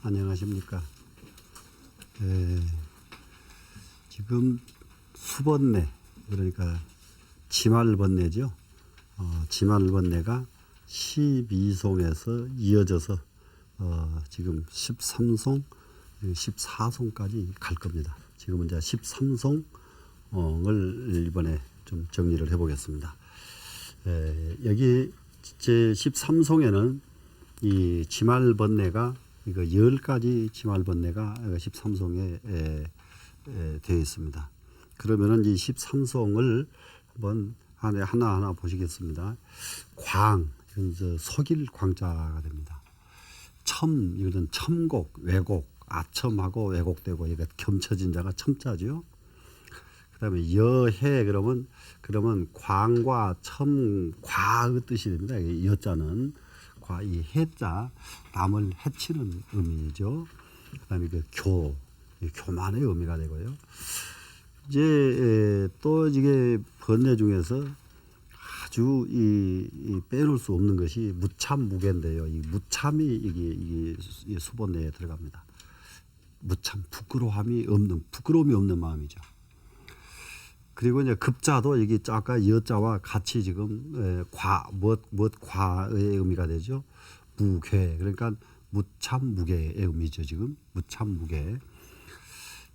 안녕하십니까. 지금 수번내, 그러니까 지말번내죠. 지말번내가 12송에서 이어져서 지금 13송, 14송까지 갈 겁니다. 지금은 이제 13송을 이번에 좀 정리를 해보겠습니다. 여기 제 13송에는 이 지말번내가 이거 10가지 지말번내가 13송에 되어 있습니다. 그러면은 이 13송을 한번 하나하나 보시겠습니다. 광, 이건 속일 광자가 됩니다. 첨, 이거는 첨곡, 왜곡, 아첨하고 왜곡되고 이거 겸쳐진 자가 첨자죠. 그다음에 여해, 그러면 광과 첨, 과의 뜻이 됩니다. 이 여자는 이 해자, 남을 해치는 의미죠. 그다음에 그 교만의 의미가 되고요. 이제 또 이게 번뇌 중에서 아주 이 빼놓을 수 없는 것이 무참무게인데요. 이 무참이 이게 수번뇌에 들어갑니다. 무참, 부끄러움이 없는 마음이죠. 그리고 이제 급자도 이게 아까 여자와 같이 지금 과의 의미가 되죠. 무괴, 그러니까 무참무게의 의미죠. 지금 무참무게.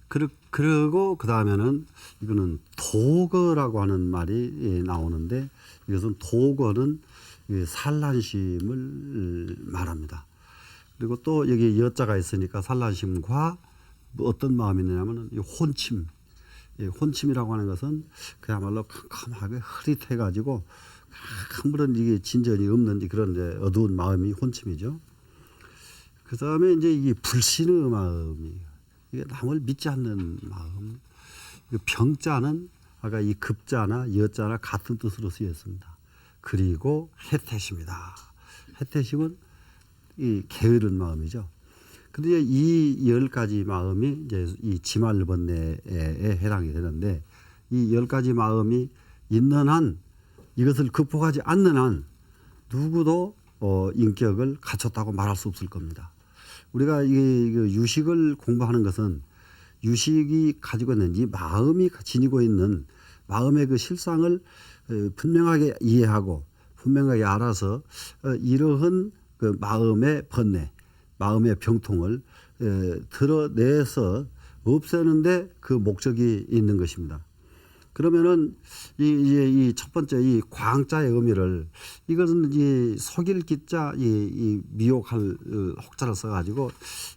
그리고 그 다음에는 이거는 도거라고 하는 말이 나오는데, 이것은 도거는 산란심을 말합니다. 그리고 또 여기 여자가 있으니까 산란심과 어떤 마음이 있냐면은 이 혼침. 혼침이라고 하는 것은 그야말로 캄캄하게 흐릿해가지고 아무런 이게 진전이 없는 그런 어두운 마음이 혼침이죠. 그 다음에 이제 이게 불신의 마음이, 이게 남을 믿지 않는 마음. 병자는 아까 이 급자나 여자나 같은 뜻으로 쓰였습니다. 그리고 해태심이다. 해태심은 이 게으른 마음이죠. 근데 이 10가지 마음이 이제 이 지말번뇌에 해당이 되는데, 이 10가지 마음이 있는 한, 이것을 극복하지 않는 한 누구도 인격을 갖췄다고 말할 수 없을 겁니다. 우리가 이 유식을 공부하는 것은 유식이 가지고 있는 이 마음이 지니고 있는 마음의 그 실상을 분명하게 이해하고 분명하게 알아서 이러한 그 마음의 번뇌, 마음의 병통을 드러내서 없애는데 그 목적이 있는 것입니다. 그러면은 이 첫 번째 이 광자의 의미를, 이것은 이 속일 기자, 이 미혹할 혹자를 써가지고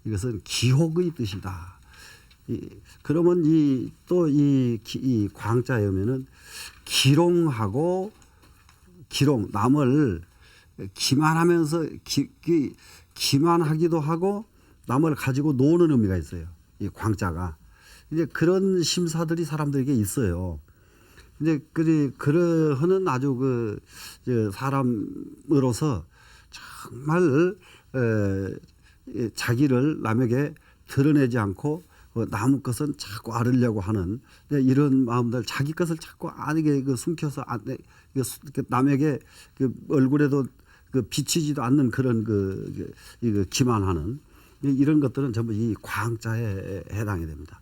이것은 기혹의 뜻이다. 그러면 또 이 광자의 의미는 기롱하고 남을 기만하면서 기만하기도 하고 남을 가지고 노는 의미가 있어요. 이 광자가. 이제 그런 심사들이 사람들에게 있어요. 이제 그러한 아주 사람으로서 정말 자기를 남에게 드러내지 않고 남의 것은 자꾸 알으려고 하는 이런 마음들, 자기 것을 자꾸 아니게 숨겨서 남에게 얼굴에도 비치지도 않는 그런 기만하는 이런 것들은 전부 이 광자에 해당이 됩니다.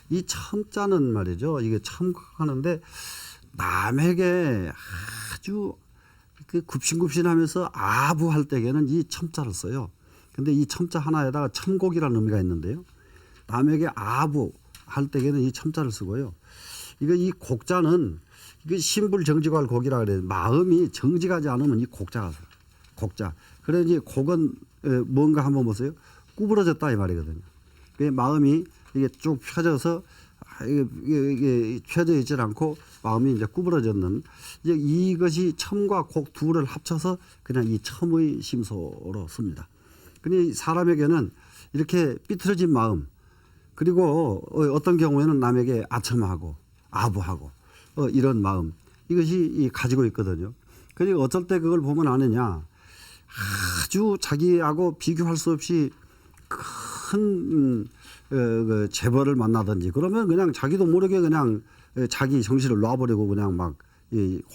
이 첨자는 말이죠. 이게 첨하는데 남에게 아주 굽신굽신하면서 아부할 때에는 이 첨자를 써요. 근데 이 첨자 하나에다가 첨곡이라는 의미가 있는데요. 남에게 아부할 때에는 이 첨자를 쓰고요. 이 곡자는 이게 신불정지할 곡이라 그래요. 마음이 정직하지 않으면 이 곡자가 써요. 곡자. 그래 이제 곡은 뭔가 한번 보세요. 구부러졌다 이 말이거든요. 마음이 이게 쭉 펴져서 이게 펴져 있지 않고 마음이 이제 구부러졌는, 이제 이것이 첨과 곡 둘을 합쳐서 그냥 이 첨의 심소로 씁니다. 근데 사람에게는 이렇게 삐뚤어진 마음, 그리고 어떤 경우에는 남에게 아첨하고 아부하고 이런 마음, 이것이 가지고 있거든요. 그러니까 어쩔 때 그걸 보면 아느냐, 아주 자기하고 비교할 수 없이 큰 재벌을 만나든지 그러면 그냥 자기도 모르게 그냥 자기 정신을 놔버리고 그냥 막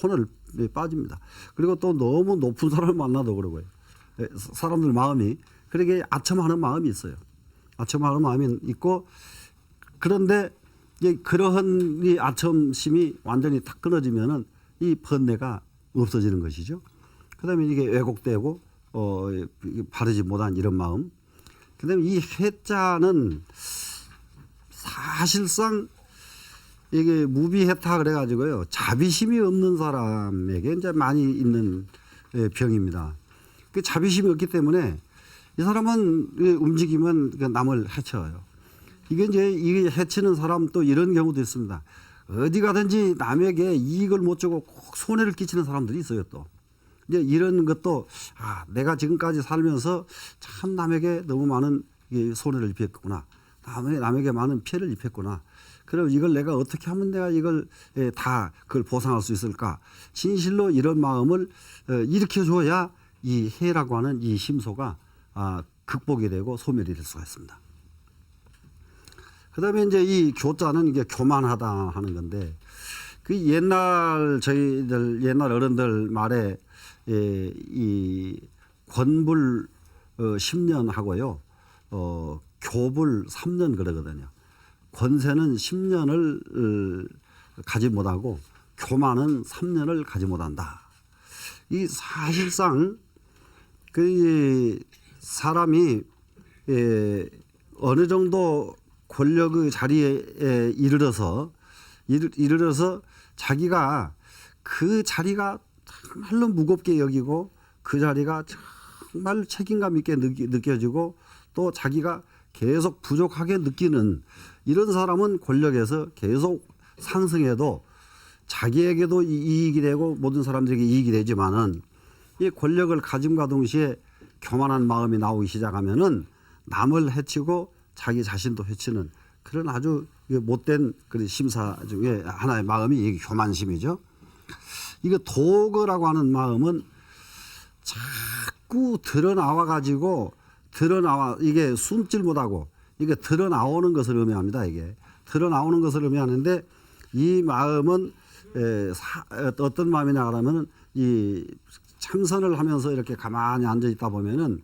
혼을 빠집니다. 그리고 또 너무 높은 사람을 만나도 그러고요. 사람들 마음이 그렇게 아첨하는 마음이 있어요. 아첨하는 마음이 있고, 그런데 이제 그러한 이 아첨심이 완전히 탁 끊어지면은 이 번뇌가 없어지는 것이죠. 그다음에 이게 왜곡되고 바르지 못한 이런 마음. 그다음에 이 해자는 사실상 이게 무비해타 그래가지고요, 자비심이 없는 사람에게 이제 많이 있는 병입니다. 그 자비심이 없기 때문에 이 사람은 움직이면 남을 해쳐요. 이게 해치는 사람 또 이런 경우도 있습니다. 어디 가든지 남에게 이익을 못 주고 꼭 손해를 끼치는 사람들이 있어요. 또 이제 이런 것도 내가 지금까지 살면서 참 남에게 너무 많은 손해를 입혔구나, 남에게 많은 피해를 입혔구나. 그럼 이걸 내가 어떻게 하면 내가 이걸 다 그걸 보상할 수 있을까? 진실로 이런 마음을 일으켜줘야 이 해라고 하는 이 심소가 극복이 되고 소멸이 될 수가 있습니다. 그다음에 이제 이 교자는 이게 교만하다 하는 건데, 그 옛날 저희들 옛날 어른들 말에 이 권불 10년 하고요, 교불 3년 그러거든요. 권세는 10년을 가지 못하고 교만은 3년을 가지 못한다. 이 사실상 그 사람이 어느 정도 권력의 자리에 이르러서 자기가 그 자리가 정말로 무겁게 여기고 그 자리가 정말 책임감 있게 느껴지고 또 자기가 계속 부족하게 느끼는 이런 사람은 권력에서 계속 상승해도 자기에게도 이익이 되고 모든 사람들에게 이익이 되지만은 이 권력을 가짐과 동시에 교만한 마음이 나오기 시작하면은 남을 해치고 자기 자신도 해치는 그런 아주 못된 그런 심사 중에 하나의 마음이 이 교만심이죠. 이거 도거라고 하는 마음은 자꾸 드러나와 이게 숨질 못하고 이게 드러나오는 것을 의미합니다. 이게 드러나오는 것을 의미하는데, 이 마음은 어떤 마음이냐 그러면은 이 참선을 하면서 이렇게 가만히 앉아 있다 보면은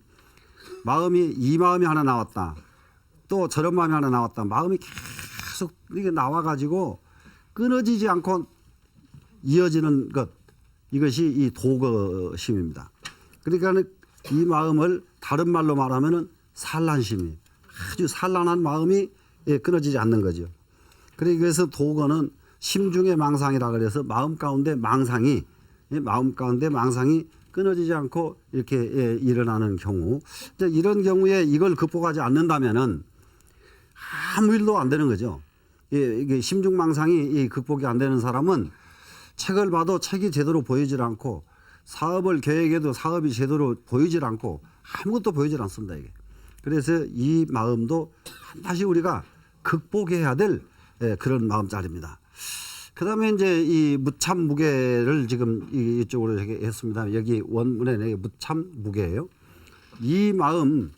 이 마음이 하나 나왔다, 또 저런 마음이 하나 나왔다, 마음이 계속 이게 나와가지고 끊어지지 않고 이어지는 것, 이것이 이 도거심입니다. 그러니까 이 마음을 다른 말로 말하면은 산란심이, 아주 산란한 마음이 끊어지지 않는 거죠. 그래서 도거는 심중의 망상이라 그래서 마음 가운데 망상이 끊어지지 않고 이렇게 일어나는 경우, 이런 경우에 이걸 극복하지 않는다면은 아무 일도 안 되는 거죠. 이게 심중 망상이 극복이 안 되는 사람은 책을 봐도 책이 제대로 보이질 않고, 사업을 계획해도 사업이 제대로 보이질 않고, 아무것도 보이질 않습니다. 이게. 그래서 이 마음도 다시 우리가 극복해야 될 그런 마음자리입니다. 그다음에 이제 이 무참무게를 지금 이쪽으로 했습니다. 여기 원문에 무참무게예요. 이 마음,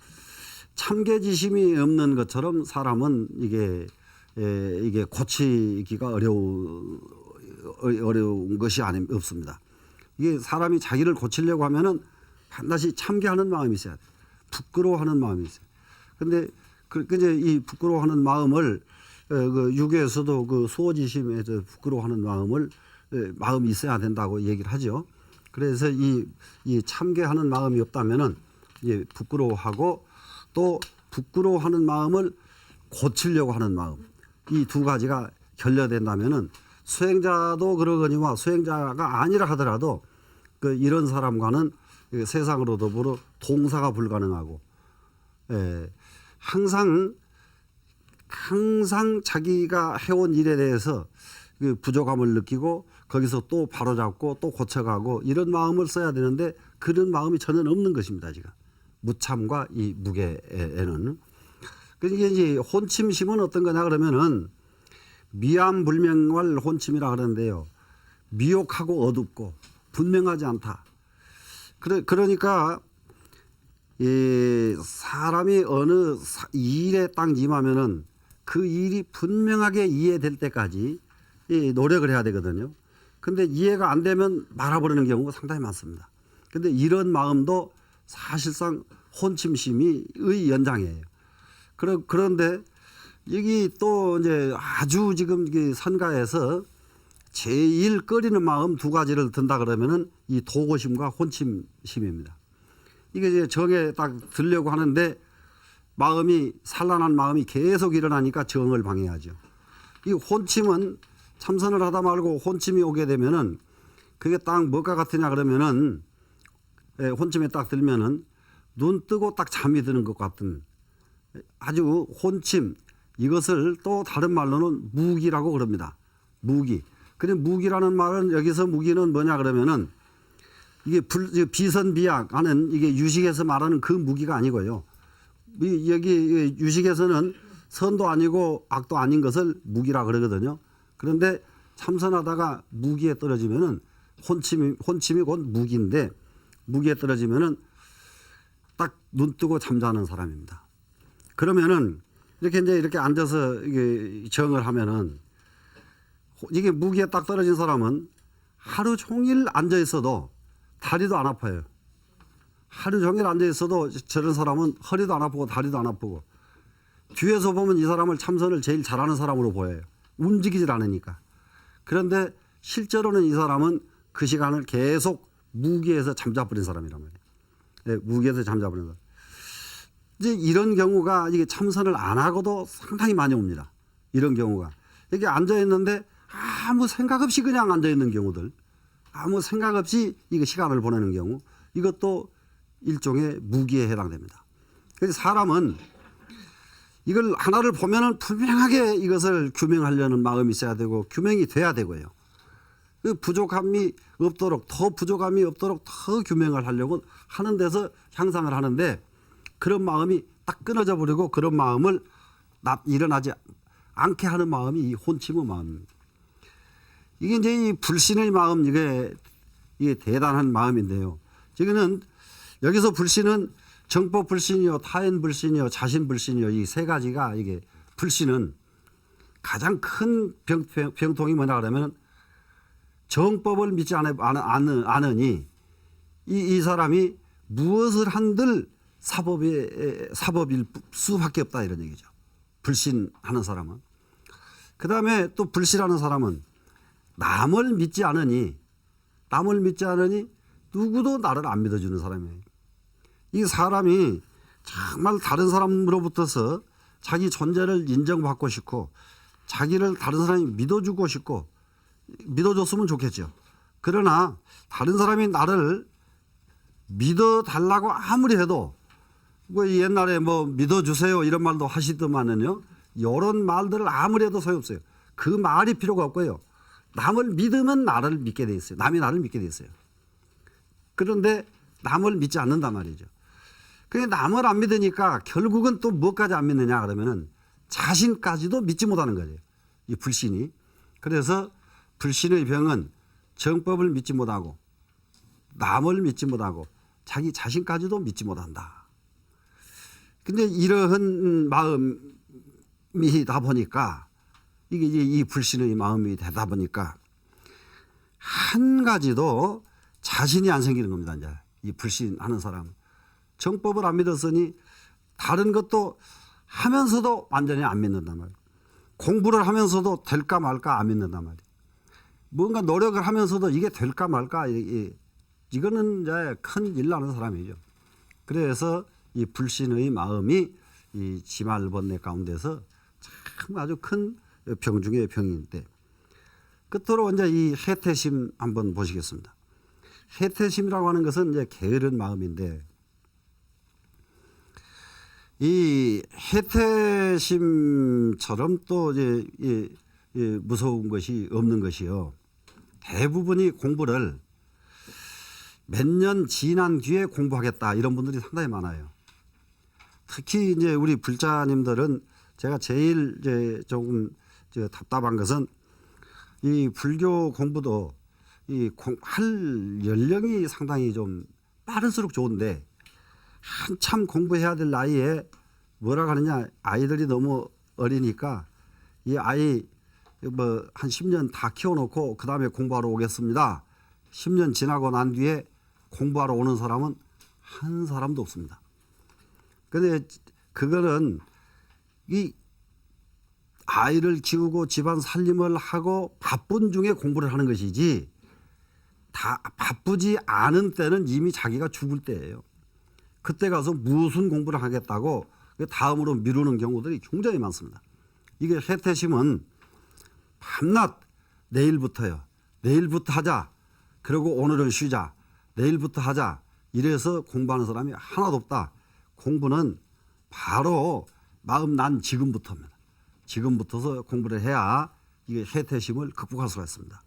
참개지심이 없는 것처럼 사람은 이게 고치기가 어려운 것이 없습니다. 이게 사람이 자기를 고치려고 하면은 반드시 참개하는 마음이 있어야 돼. 부끄러워하는 마음이 있어요. 근데 이제 이 부끄러워하는 마음을 그 유교에서도 그 수호지심에서 부끄러워하는 마음이 있어야 된다고 얘기를 하죠. 그래서 이 참개하는 마음이 없다면은 부끄러워하고, 또 부끄러워하는 마음을 고치려고 하는 마음, 이 두 가지가 결여된다면은 수행자도 그러거니와 수행자가 아니라 하더라도 이런 사람과는 세상으로 더불어 동사가 불가능하고, 항상 자기가 해온 일에 대해서 부족함을 느끼고 거기서 또 바로잡고 또 고쳐가고 이런 마음을 써야 되는데, 그런 마음이 전혀 없는 것입니다. 지금 무참과 이 무게에는. 그러니까 이제 혼침심은 어떤 거냐 그러면은 미암불명할 혼침이라 그러는데요, 미혹하고 어둡고 분명하지 않다. 그러니까 이 사람이 어느 일에 딱 임하면은 그 일이 분명하게 이해될 때까지 노력을 해야 되거든요. 근데 이해가 안 되면 말아버리는 경우가 상당히 많습니다. 근데 이런 마음도 사실상 혼침심의 연장이에요. 그런데 여기 또 이제 아주 지금 선가에서 제일 꺼리는 마음 두 가지를 든다 그러면은 이 도고심과 혼침심입니다. 이게 이제 정에 딱 들려고 하는데 마음이 산란한 마음이 계속 일어나니까 정을 방해하죠. 이 혼침은 참선을 하다 말고 혼침이 오게 되면은 그게 딱 뭐가 같으냐 그러면은 혼침에 딱 들면은 눈 뜨고 딱 잠이 드는 것 같은 아주 혼침 이것을 또 다른 말로는 무기라고 그럽니다. 무기. 근데 무기라는 말은 여기서 무기는 뭐냐 그러면은 이게 비선비악 하는 이게 유식에서 말하는 그 무기가 아니고요. 여기 유식에서는 선도 아니고 악도 아닌 것을 무기라 그러거든요. 그런데 참선하다가 무기에 떨어지면은 혼침이 곧 무기인데 무기에 떨어지면은 딱 눈 뜨고 잠자는 사람입니다. 그러면은 이렇게 이제 이렇게 앉아서 이게 정을 하면은 이게 무기에 딱 떨어진 사람은 하루 종일 앉아 있어도 다리도 안 아파요. 하루 종일 앉아 있어도 저런 사람은 허리도 안 아프고 다리도 안 아프고 뒤에서 보면 이 사람을 참선을 제일 잘하는 사람으로 보여요. 움직이질 않으니까. 그런데 실제로는 이 사람은 그 시간을 계속 무기에서 잠자버린 사람이란 말이에요. 네, 무기에서 잠자버린 사람. 이제 이런 경우가 이게 참선을 안 하고도 상당히 많이 옵니다. 이런 경우가. 이렇게 앉아 있는데 아무 생각 없이 그냥 앉아 있는 경우들. 아무 생각 없이 이게 시간을 보내는 경우. 이것도 일종의 무기에 해당됩니다. 그래서 사람은 이걸 하나를 보면은 분명하게 이것을 규명하려는 마음이 있어야 되고 규명이 돼야 되고요. 그 부족함이 없도록 더 부족함이 없도록 더 규명을 하려고 하는 데서 향상을 하는데 그런 마음이 딱 끊어져 버리고 그런 마음을 일어나지 않게 하는 마음이 이 혼침의 마음입니다. 이게 이제 이 불신의 마음 이게 대단한 마음인데요. 지금은 여기서 불신은 정법 불신이요, 타인 불신이요, 자신 불신이요 이 세 가지가 이게 불신은 가장 큰 병통이 뭐냐 그러면 정법을 믿지 않으니 이 사람이 무엇을 한들 사법일 수밖에 없다 이런 얘기죠. 불신하는 사람은. 그 다음에 또 불신하는 사람은 남을 믿지 않으니 누구도 나를 안 믿어주는 사람이에요. 이 사람이 정말 다른 사람으로부터서 자기 존재를 인정받고 싶고 자기를 다른 사람이 믿어주고 싶고 믿어줬으면 좋겠죠. 그러나 다른 사람이 나를 믿어달라고 아무리 해도 뭐 옛날에 뭐 믿어주세요 이런 말도 하시더만은요. 이런 말들을 아무리 해도 소용없어요. 그 말이 필요가 없고요. 남을 믿으면 나를 믿게 돼 있어요. 남이 나를 믿게 돼 있어요. 그런데 남을 믿지 않는단 말이죠. 그게 남을 안 믿으니까 결국은 또 뭐까지 안 믿느냐 그러면은 자신까지도 믿지 못하는 거예요. 이 불신이. 그래서 불신의 병은 정법을 믿지 못하고 남을 믿지 못하고 자기 자신까지도 믿지 못한다. 근데 이러한 마음이다 보니까 이게 이제 이 불신의 마음이 되다 보니까 한 가지도 자신이 안 생기는 겁니다. 이제 이 불신하는 사람. 정법을 안 믿었으니 다른 것도 하면서도 완전히 안 믿는단 말이에요. 공부를 하면서도 될까 말까 안 믿는단 말이에요. 뭔가 노력을 하면서도 이게 될까 말까 이거는 이제 큰 일 나는 사람이죠. 그래서 이 불신의 마음이 이 지말번뇌 가운데서 참 아주 큰 병 중의 병인데 끝으로 이제 이 해태심 한번 보시겠습니다. 해태심이라고 하는 것은 이제 게으른 마음인데 이 해태심처럼 또 이제 무서운 것이 없는 것이요. 대부분이 공부를 몇 년 지난 뒤에 공부하겠다 이런 분들이 상당히 많아요. 특히 이제 우리 불자님들은 제가 제일 이제 조금 답답한 것은 이 불교 공부도 할 연령이 상당히 좀 빠를수록 좋은데 한참 공부해야 될 나이에 뭐라고 하느냐 아이들이 너무 어리니까 이 아이 뭐 한 10년 다 키워놓고 그 다음에 공부하러 오겠습니다. 10년 지나고 난 뒤에 공부하러 오는 사람은 한 사람도 없습니다. 그런데 그거는 이 아이를 키우고 집안 살림을 하고 바쁜 중에 공부를 하는 것이지 다 바쁘지 않은 때는 이미 자기가 죽을 때예요. 그때 가서 무슨 공부를 하겠다고 다음으로 미루는 경우들이 굉장히 많습니다. 이게 해태심은 밤낮 내일부터요. 내일부터 하자. 그리고 오늘은 쉬자. 내일부터 하자. 이래서 공부하는 사람이 하나도 없다. 공부는 바로 마음 난 지금부터입니다. 지금부터서 공부를 해야 이게 해태심을 극복할 수가 있습니다.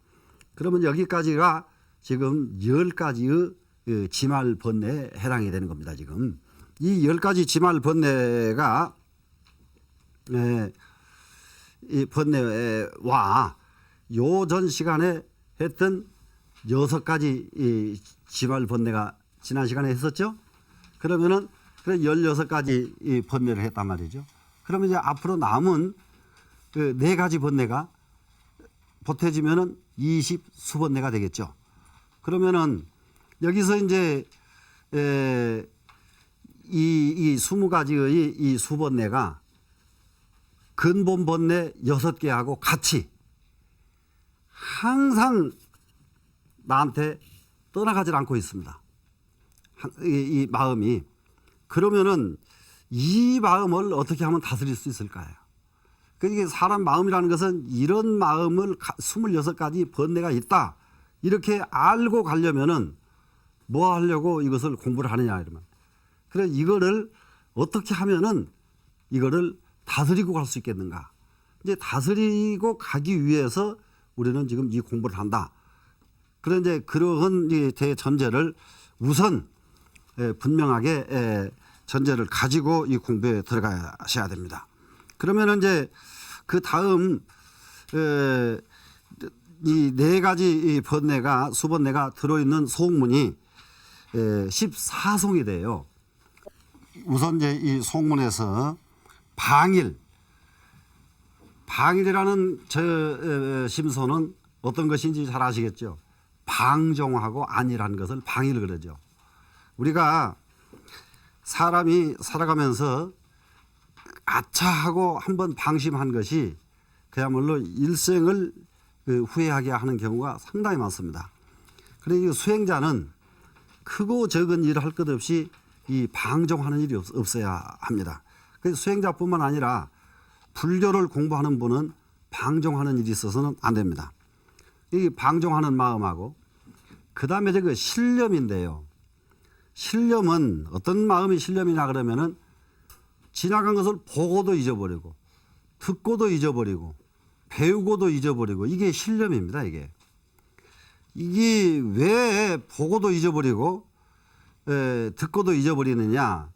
그러면 여기까지가 지금 10가지의 지말 번뇌에 해당이 되는 겁니다. 지금 이 10가지 지말 번뇌가 이 번뇌와 요전 시간에 했던 6가지 이 지말 번뇌가 지난 시간에 했었죠. 그러면은 16가지 이 번뇌를 했단 말이죠. 그러면 이제 앞으로 남은 그 4가지 번뇌가 보태지면은 20수번뇌가 되겠죠. 그러면은 여기서 이제 이 20가지의 이 수번뇌가 근본 번뇌 6개하고 같이 항상 나한테 떠나가질 않고 있습니다. 이 마음이. 그러면은 이 마음을 어떻게 하면 다스릴 수 있을까요? 그러니까 사람 마음이라는 것은 이런 마음을 26가지 번뇌가 있다. 이렇게 알고 가려면은 뭐 하려고 이것을 공부를 하느냐 이러면. 그래 이거를 어떻게 하면은 이거를 다스리고 갈 수 있겠는가? 이제 다스리고 가기 위해서 우리는 지금 이 공부를 한다. 그런데 그러한 대전제를 우선 분명하게 전제를 가지고 이 공부에 들어가셔야 됩니다. 그러면 이제 그 다음 이 4가지 번뇌가 수번뇌가 들어있는 송문이 14송이 돼요. 우선 이제 이 송문에서 방일이라는 저 심소는 어떤 것인지 잘 아시겠죠? 방종하고 안이라는 것을 방일 그러죠. 우리가 사람이 살아가면서 아차하고 한번 방심한 것이 그야말로 일생을 후회하게 하는 경우가 상당히 많습니다. 그래서 수행자는 크고 적은 일을 할 것 없이 이 방종하는 일이 없어야 합니다. 그래서 수행자뿐만 아니라 불교를 공부하는 분은 방종하는 일이 있어서는 안 됩니다. 이 방종하는 마음하고 그 다음에 그 신념인데요. 신념은 어떤 마음이 신념이냐 그러면은 지나간 것을 보고도 잊어버리고 듣고도 잊어버리고 배우고도 잊어버리고 이게 신념입니다. 이게 왜 보고도 잊어버리고 듣고도 잊어버리느냐.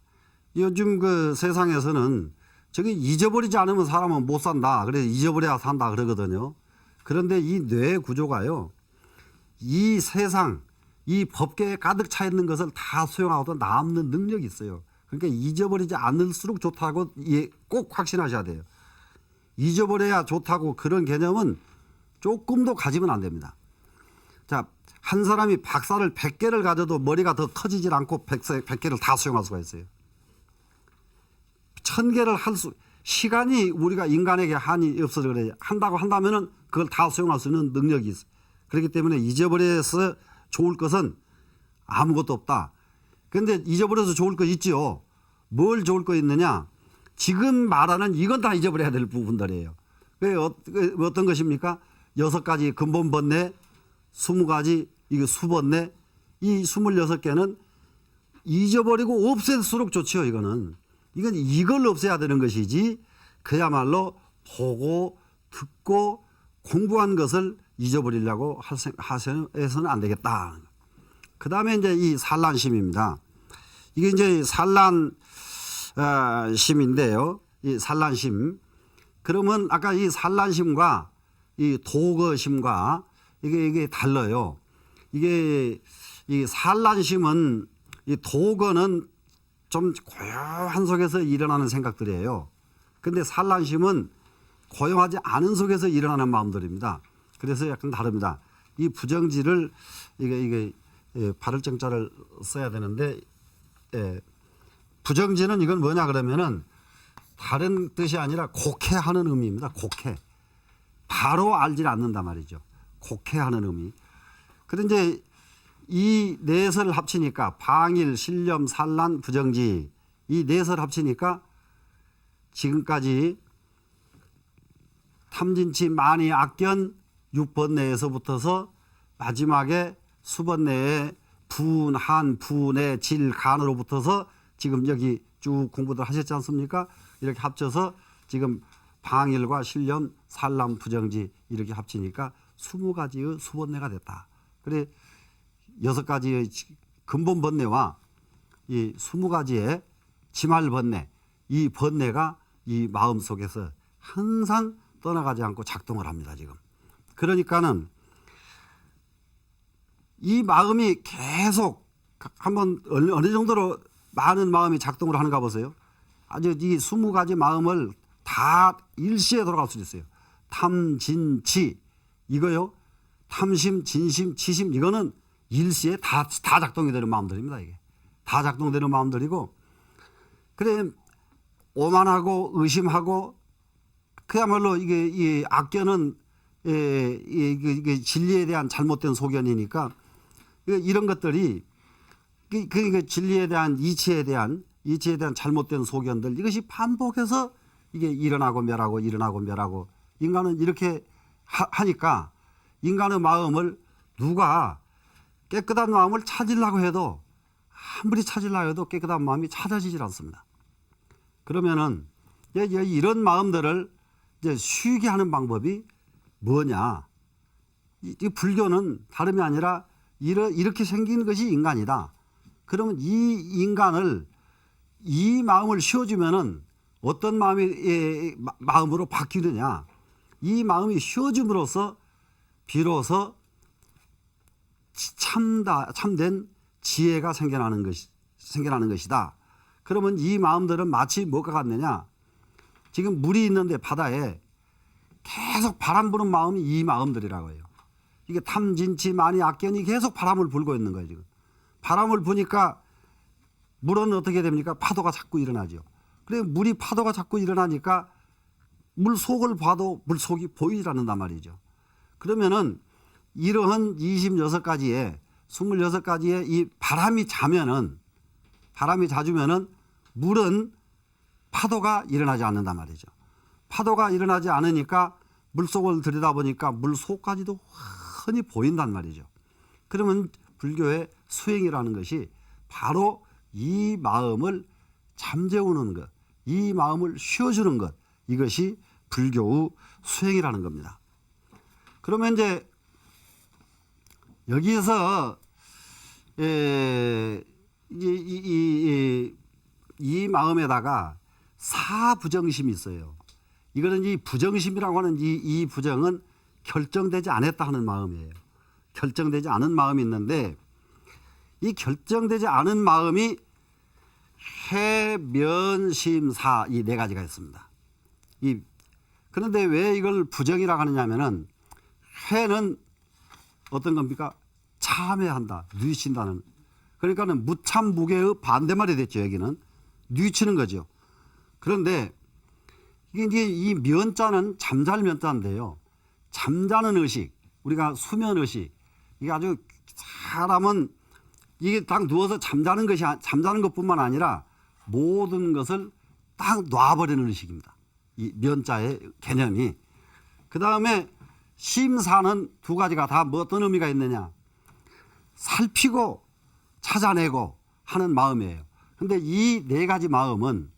요즘 그 세상에서는 저기 잊어버리지 않으면 사람은 못 산다. 그래서 잊어버려야 산다 그러거든요. 그런데 이 뇌 구조가요. 이 세상, 이 법계에 가득 차 있는 것을 다 수용하고 남는 능력이 있어요. 그러니까 잊어버리지 않을수록 좋다고 꼭 확신하셔야 돼요. 잊어버려야 좋다고 그런 개념은 조금도 가지면 안 됩니다. 자, 한 사람이 박사를 100개를 가져도 머리가 더 커지질 않고 100개를 다 수용할 수가 있어요. 1000개를 시간이 우리가 인간에게 한이 없어서 그래요. 한다고 한다면은 그걸 다 수용할 수 있는 능력이 있어요. 그렇기 때문에 잊어버려서 좋을 것은 아무것도 없다. 그런데 잊어버려서 좋을 거 있지요. 뭘 좋을 거 있느냐? 지금 말하는 이건 다 잊어버려야 될 부분들이에요. 어떤 것입니까? 6가지 근본 번뇌, 20가지 이거 수번뇌, 이 26개는 잊어버리고 없앨수록 좋지요. 이건 이걸 없애야 되는 것이지 그야말로 보고 듣고 공부한 것을 잊어버리려고 해서는 안 되겠다. 그 다음에 이제 이 산란심입니다. 이게 이제 산란심인데요. 이 산란심. 그러면 아까 이 산란심과 이 도거심과 이게 달라요. 이게 이 산란심은 이 도거는 좀 고요한 속에서 일어나는 생각들이에요. 근데 산란심은 고요하지 않은 속에서 일어나는 마음들입니다. 그래서 약간 다릅니다. 이 부정지를 이게 발을 정자를 써야 되는데 부정지는 이건 뭐냐 그러면은 다른 뜻이 아니라 곡해하는 의미입니다. 곡해. 바로 알지 않는단 말이죠. 곡해하는 의미. 그런데 이제 이 넷을 합치니까 방일, 신렴, 산란, 부정지 이 넷을 합치니까 지금까지 탐진치, 만이, 악견 6번내에서 붙어서 마지막에 수번내에 분, 한, 분해, 질, 간으로 붙어서 지금 여기 쭉 공부들 하셨지 않습니까? 이렇게 합쳐서 지금 방일과 신렴, 산란, 부정지 이렇게 합치니까 20가지의 수번내가 됐다. 그래 6가지의 근본 번뇌와 이 20가지의 지말 번뇌, 이 번뇌가 이 마음 속에서 항상 떠나가지 않고 작동을 합니다. 지금. 그러니까는 이 마음이 계속 한번 어느 정도로 많은 마음이 작동을 하는가 보세요. 아주 이 20가지 마음을 다 일시에 돌아갈 수 있어요. 탐, 진, 치 이거요. 탐심, 진심, 치심 이거는 일시에 다 작동이 되는 마음들입니다. 이게 다 작동되는 마음들이고, 그래 오만하고 의심하고 그야말로 이게 이 악견은 이게 진리에 대한 잘못된 소견이니까 이런 것들이 그 진리에 대한 이치에 대한 잘못된 소견들 이것이 반복해서 이게 일어나고 멸하고 일어나고 멸하고 인간은 이렇게 하니까 인간의 마음을 누가 깨끗한 마음을 찾으려고 해도 아무리 찾으려고 해도 깨끗한 마음이 찾아지질 않습니다. 그러면은 이런 마음들을 이제 쉬게 하는 방법이 뭐냐? 이 불교는 다름이 아니라 이렇게 생긴 것이 인간이다. 그러면 이 인간을 이 마음을 쉬어주면은 어떤 마음으로 바뀌느냐? 이 마음이 쉬어짐으로써 비로소 참된 지혜가 생겨나는 것이다. 그러면 이 마음들은 마치 뭐가 같느냐? 지금 물이 있는데 바다에 계속 바람 부는 마음이 이 마음들이라고 해요. 이게 탐진치, 만이, 악견이 계속 바람을 불고 있는 거예요. 지금 바람을 부니까 물은 어떻게 됩니까? 파도가 자꾸 일어나죠. 그래 물이 파도가 자꾸 일어나니까 물 속을 봐도 물 속이 보이질 않는단 말이죠. 그러면은 이러한 26가지의 이 바람이 잦으면은 물은 파도가 일어나지 않는단 말이죠. 파도가 일어나지 않으니까 물속을 들여다보니까 물 속까지도 훤히 보인단 말이죠. 그러면 불교의 수행이라는 것이 바로 이 마음을 잠재우는 것, 이 마음을 쉬어주는 것, 이것이 불교의 수행이라는 겁니다. 그러면 이제 여기에서 이 마음에다가 사부정심이 있어요. 이거는 이 부정심이라고 하는 이 부정은 결정되지 않았다 하는 마음이에요. 결정되지 않은 마음이 있는데 이 결정되지 않은 마음이 해면심사 이 4가지가 있습니다. 그런데 왜 이걸 부정이라고 하느냐면은 해는 어떤 겁니까? 참회한다, 뉘친다는. 그러니까는 무참무계의 반대말이 됐죠. 여기는 뉘치는 거죠. 그런데 이게 이 면자는 잠잘 면자인데요. 잠자는 의식, 우리가 수면 의식, 이게 아주 사람은 이게 딱 누워서 잠자는 것뿐만 아니라 모든 것을 딱 놔버리는 의식입니다. 이 면자의 개념이. 그 다음에 심사는 2가지가 다 어떤 의미가 있느냐? 살피고 찾아내고 하는 마음이에요. 그런데 이 4가지 마음은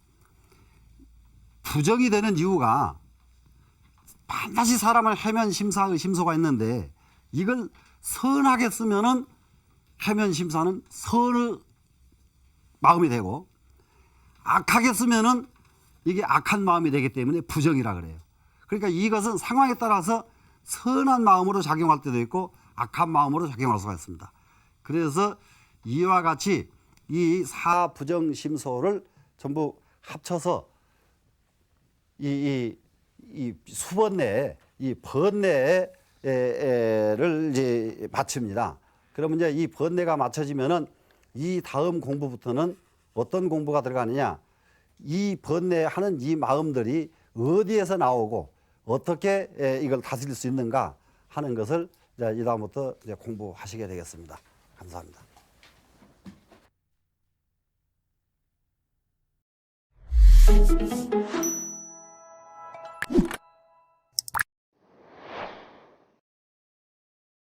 부정이 되는 이유가 반드시 사람을 해면심사의 심소가 있는데 이걸 선하게 쓰면은 해면심사는 선의 마음이 되고 악하게 쓰면은 이게 악한 마음이 되기 때문에 부정이라 그래요. 그러니까 이것은 상황에 따라서 선한 마음으로 작용할 때도 있고 악한 마음으로 작용할 수가 있습니다. 그래서 이와 같이 이 사부정심소를 전부 합쳐서 이 수번뇌, 이 번뇌를 이제 맞춥니다. 그러면 이제 이 번뇌가 맞춰지면은 이 다음 공부부터는 어떤 공부가 들어가느냐? 이 번뇌하는 이 마음들이 어디에서 나오고 어떻게 이걸 다스릴 수 있는가 하는 것을 이제 이다음부터 이제 공부하시게 되겠습니다. 감사합니다.